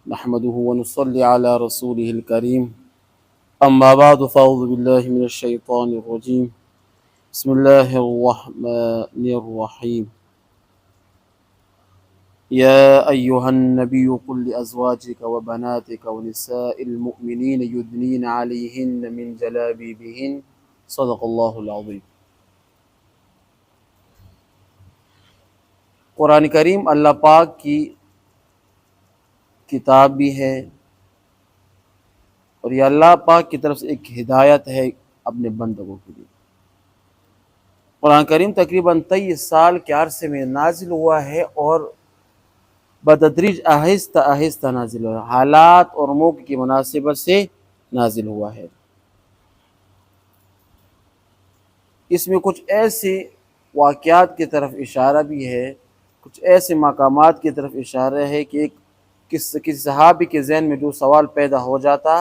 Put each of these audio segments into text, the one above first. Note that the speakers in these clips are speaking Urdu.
نحمده ونصلي على رسوله الكريم أما بعد فأعوذ بالله من الشيطان الرجيم بسم الله الرحمن الرحيم يا أيها النبي قل لأزواجك وبناتك ونساء المؤمنين يدنين عليهن من جلابيبهن صدق الله العظيم۔ قرآن کریم اللہ پاک کی کتاب بھی ہے اور یہ اللہ پاک کی طرف سے ایک ہدایت ہے اپنے بندوں کے لیے۔ قرآن کریم تقریباً 23 سال کے عرصے میں نازل ہوا ہے اور بتدریج آہستہ آہستہ نازل ہوا ہے، حالات اور موقع کی مناسبت سے نازل ہوا ہے۔ اس میں کچھ ایسے واقعات کی طرف اشارہ بھی ہے، کچھ ایسے مقامات کی طرف اشارہ ہے کہ کسی صحابی کے ذہن میں جو سوال پیدا ہو جاتا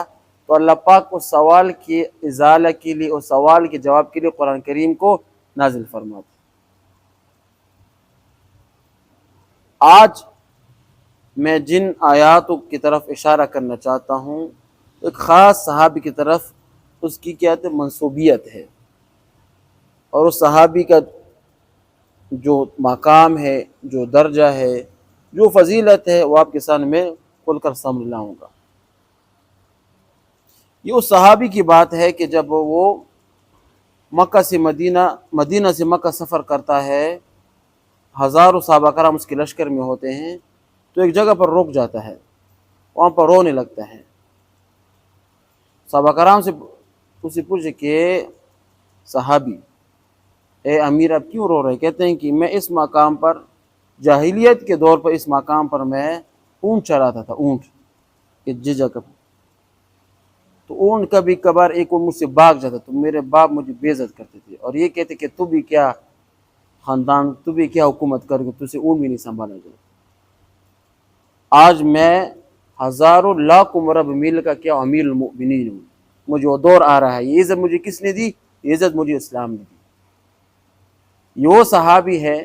تو اللہ پاک اس سوال کی ازالہ کے لیے، اس سوال کے جواب کے لیے قرآن کریم کو نازل فرماتے۔ آج میں جن آیاتوں کی طرف اشارہ کرنا چاہتا ہوں ایک خاص صحابی کی طرف اس کی کیا ہے منسوبیت ہے، اور اس صحابی کا جو مقام ہے، جو درجہ ہے، جو فضیلت ہے، وہ آپ کے سامنے میں کھل کر سامنے لاؤں گا۔ یہ اس صحابی کی بات ہے کہ جب وہ مکہ سے مدینہ سے مکہ سفر کرتا ہے، ہزاروں صحابہ کرام اس کے لشکر میں ہوتے ہیں، تو ایک جگہ پر رک جاتا ہے، وہاں پر رونے لگتا ہے۔ صحابہ کرام سے اسے پوچھے کہ صحابی اے امیر اب کیوں رو رہے؟ کہتے ہیں کہ میں اس مقام پر جاہلیت کے دور پر اس مقام پر میں اونٹ چراتا تھا، اونٹ جس جگہ پر، تو اونٹ کبھی کبھار ایک اونٹ مجھ سے بھاگ جاتا تو میرے باپ مجھے بے عزت کرتے تھے اور یہ کہتے کہ تو بھی کیا خاندان، تو بھی کیا حکومت کر کے تجھے اونٹ بھی نہیں سنبھالا جائے۔ آج میں ہزاروں لاکھوں مربع میل کا کیا امیر المؤمنین ہوں، مجھے وہ دور آ رہا ہے۔ یہ عزت مجھے کس نے دی؟ یہ عزت مجھے اسلام نے دی۔ یہ وہ صحابی ہے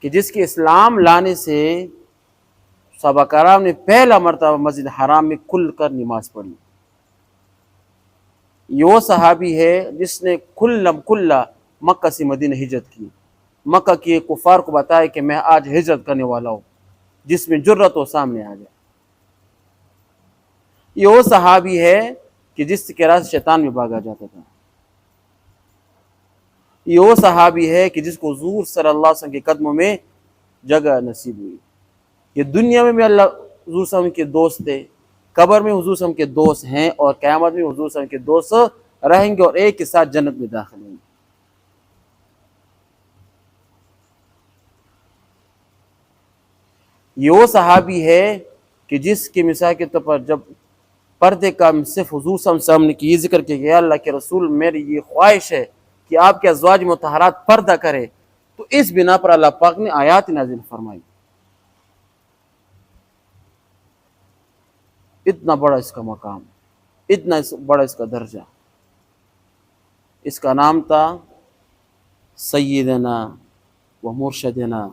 کہ جس کے اسلام لانے سے صحابہ کرام نے پہلا مرتبہ مسجد حرام میں کھل کر نماز پڑھی۔ یہ وہ صحابی ہے جس نے کھلا مکہ سے مدینہ ہجرت کی، مکہ کے کفار کو بتایا کہ میں آج ہجرت کرنے والا ہوں، جس میں جرت ہو سامنے آ جائے۔ یہ وہ صحابی ہے کہ جس کے راز شیطان میں بھاگا جاتا تھا۔ یہ وہ صحابی ہے کہ جس کو حضور صلی اللہ علیہ وسلم کے قدموں میں جگہ نصیب ہوئی۔ یہ دنیا میں بھی اللہ حضور صلی اللہ علیہ وسلم کے دوست تھے، قبر میں حضور صلی اللہ علیہ وسلم کے دوست ہیں، اور قیامت میں حضور صلی اللہ علیہ وسلم کے دوست رہیں گے اور ایک کے ساتھ جنت میں داخل ہوں گے۔ یہ وہ صحابی ہے کہ جس کی مثال کے طور پر جب پردے کا صرف حضور صلی اللہ علیہ وسلم نے یہ ذکر کیا کہ اللہ کے رسول میری یہ خواہش ہے کہ آپ کے ازواج مطہرات پردہ کرے، تو اس بنا پر اللہ پاک نے آیات نازل فرمائی۔ اتنا بڑا اس کا مقام، اتنا بڑا اس کا درجہ۔ اس کا نام تھا سیدنا و مرشدنا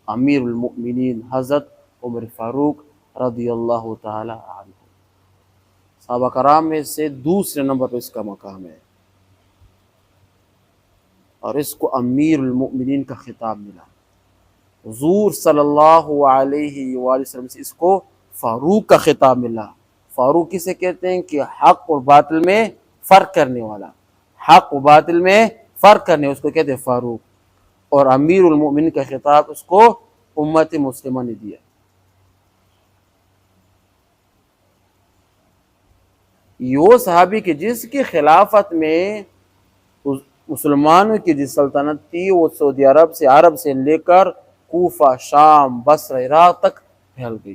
امیر المؤمنین حضرت عمر فاروق رضی اللہ تعالی عنہ۔ صحابہ کرام میں سے دوسرے نمبر پر اس کا مقام ہے، اور اس کو امیر المؤمنین کا خطاب ملا۔ حضور صلی اللہ علیہ وآلہ وسلم سے اس کو فاروق کا خطاب ملا۔ فاروق کسے کہتے ہیں کہ حق اور باطل میں فرق کرنے والا، حق و باطل میں فرق کرنے، اس کو کہتے ہیں فاروق۔ اور امیر المؤمنین کا خطاب اس کو امت مسلمہ نے دیا۔ یہ صحابی کہ جس کی خلافت میں مسلمانوں کی جس سلطنت تھی وہ سعودی عرب سے لے کر کوفہ، شام، بصرہ، عراق تک پھیل گئی۔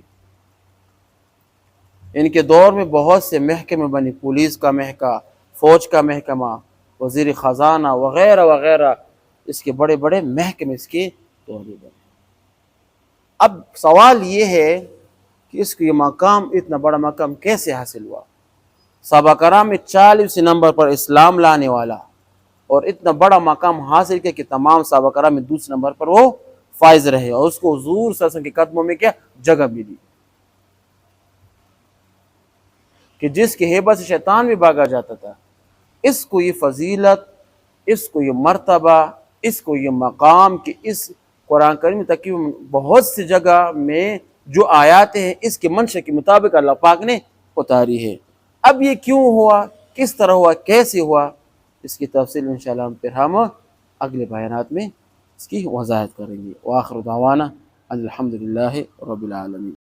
ان کے دور میں بہت سے محکمے بنے، پولیس کا محکمہ، فوج کا محکمہ، وزیر خزانہ وغیرہ وغیرہ، اس کے بڑے بڑے محکمے اس کے دور میں بنے۔ اب سوال یہ ہے کہ اس کو یہ مقام، اتنا بڑا مقام کیسے حاصل ہوا؟ صحابہ کرام میں 40 نمبر پر اسلام لانے والا اور اتنا بڑا مقام حاصل کیا کہ تمام صحابہ کرام میں دوسرے نمبر پر وہ فائز رہے، اور اس کو حضور صلی اللہ علیہ وسلم کے قدموں میں کیا جگہ ملی۔ کہ جس کی ہیبت سے شیطان بھی بھاگا جاتا تھا، اس کو یہ فضیلت، اس کو یہ مرتبہ، اس کو یہ مقام کہ اس قرآن کریم تقریباً بہت سی جگہ میں جو آیات ہیں اس کے منشا کے مطابق اللہ پاک نے اتاری ہے۔ اب یہ کیوں ہوا، کس طرح ہوا، کیسے ہوا، اس کی تفصیل انشاءاللہ پھر ہم اگلے بیانات میں اس کی وضاحت کریں گے۔ وآخر دعوانا الحمدللہ رب العالمین۔